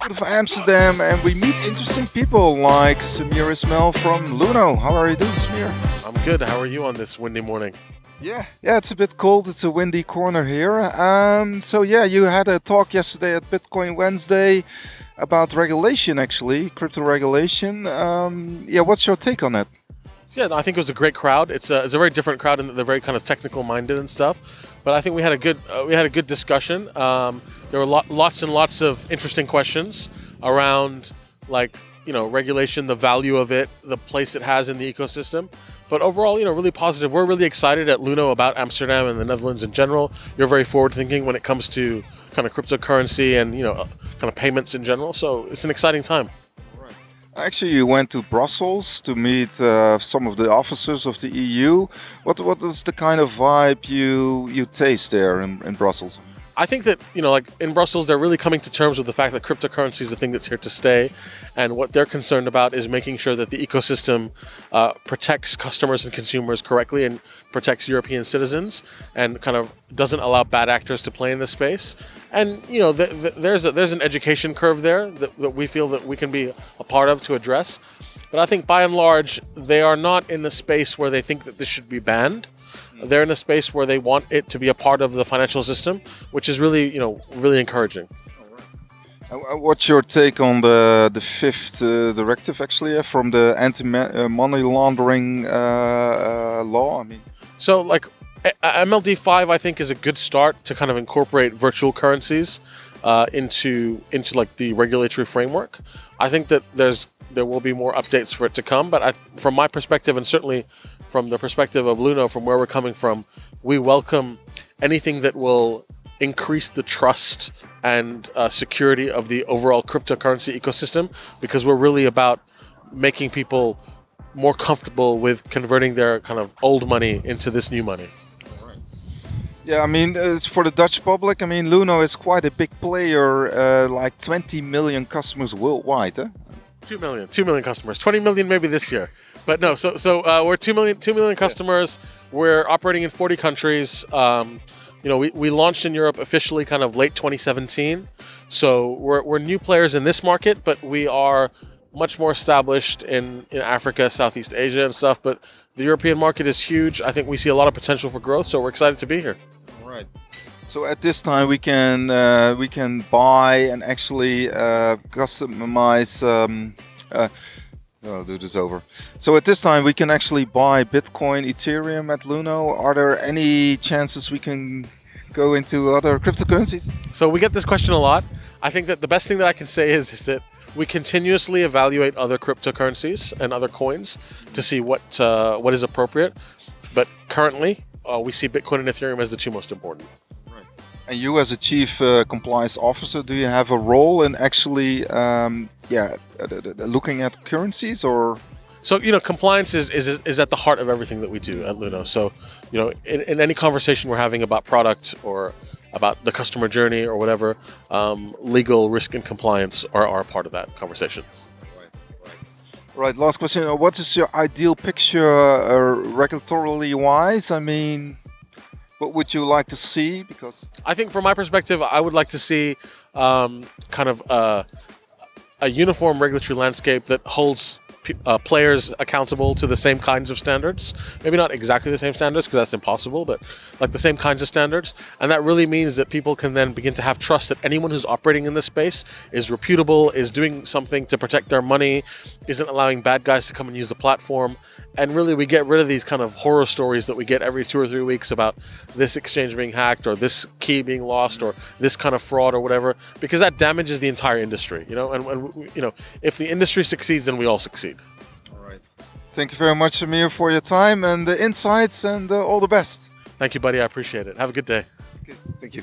out of Amsterdam and we meet interesting people like Ismail from Luno. How are you doing, Samir? I'm good. How are you on this windy morning? Yeah, it's a bit cold. It's a windy corner here. So yeah, you had a talk yesterday at Bitcoin Wednesday about regulation, actually, crypto regulation. Yeah, what's your take on that? Yeah, I think it was a great crowd. It's a very different crowd, and they're very kind of technical minded and stuff. But I think we had a good discussion. There were lots and lots of interesting questions around, like, regulation, the value of it, the place it has in the ecosystem. But overall, really positive. We're really excited at Luno about Amsterdam and the Netherlands in general. You're very forward thinking when it comes to kind of cryptocurrency and kind of payments in general. So it's an exciting time. Actually, you went to Brussels to meet some of the officers of the EU. What was the kind of vibe you taste there in Brussels? I think that, like in Brussels, they're really coming to terms with the fact that cryptocurrency is a thing that's here to stay. And what they're concerned about is making sure that the ecosystem protects customers and consumers correctly and protects European citizens and kind of doesn't allow bad actors to play in this space. And, there's an education curve there that we feel that we can be a part of to address. But I think by and large, they are not in the space where they think that this should be banned. They're in a space where they want it to be a part of the financial system, which is really, really encouraging. What's your take on the fifth directive, actually, from the anti-money laundering law? I mean, so like MLD5, I think, is a good start to kind of incorporate virtual currencies into like the regulatory framework. I think that there will be more updates for it to come, but from my perspective, and certainly from the perspective of Luno, from where we're coming from, we welcome anything that will increase the trust and security of the overall cryptocurrency ecosystem, because we're really about making people more comfortable with converting their kind of old money into this new money. Yeah, I mean, it's for the Dutch public. I mean, Luno is quite a big player, like 20 million customers worldwide. 2 million customers, 20 million maybe this year. But no, so we're 2 million customers. We're operating in 40 countries. We launched in Europe officially kind of late 2017. So we're new players in this market, but we are much more established in Africa, Southeast Asia and stuff. But the European market is huge. I think we see a lot of potential for growth, so we're excited to be here. All right. So at this time we can buy and actually customize. I'll do this over. So at this time we can actually buy Bitcoin, Ethereum at Luno. Are there any chances we can go into other cryptocurrencies? So we get this question a lot. I think that the best thing that I can say is that we continuously evaluate other cryptocurrencies and other coins to see what is appropriate. But currently, we see Bitcoin and Ethereum as the two most important. Right. And you, as a chief compliance officer, do you have a role in actually, looking at currencies, or? So compliance is at the heart of everything that we do at Luno. So in any conversation we're having about product or about the customer journey or whatever, legal, risk, and compliance are part of that conversation. Right. Last question. What is your ideal picture regulatorily wise? I mean, what would you like to see? Because I think from my perspective, I would like to see kind of a uniform regulatory landscape that holds players accountable to the same kinds of standards. Maybe not exactly the same standards, because that's impossible, but like the same kinds of standards. And that really means that people can then begin to have trust that anyone who's operating in this space is reputable, is doing something to protect their money, isn't allowing bad guys to come and use the platform. And really, we get rid of these kind of horror stories that we get every 2 or 3 weeks about this exchange being hacked or this key being lost or this kind of fraud or whatever, because that damages the entire industry. And if the industry succeeds, then we all succeed. All right. Thank you very much, Samir, for your time and the insights, and all the best. Thank you, buddy. I appreciate it. Have a good day. Okay. Thank you.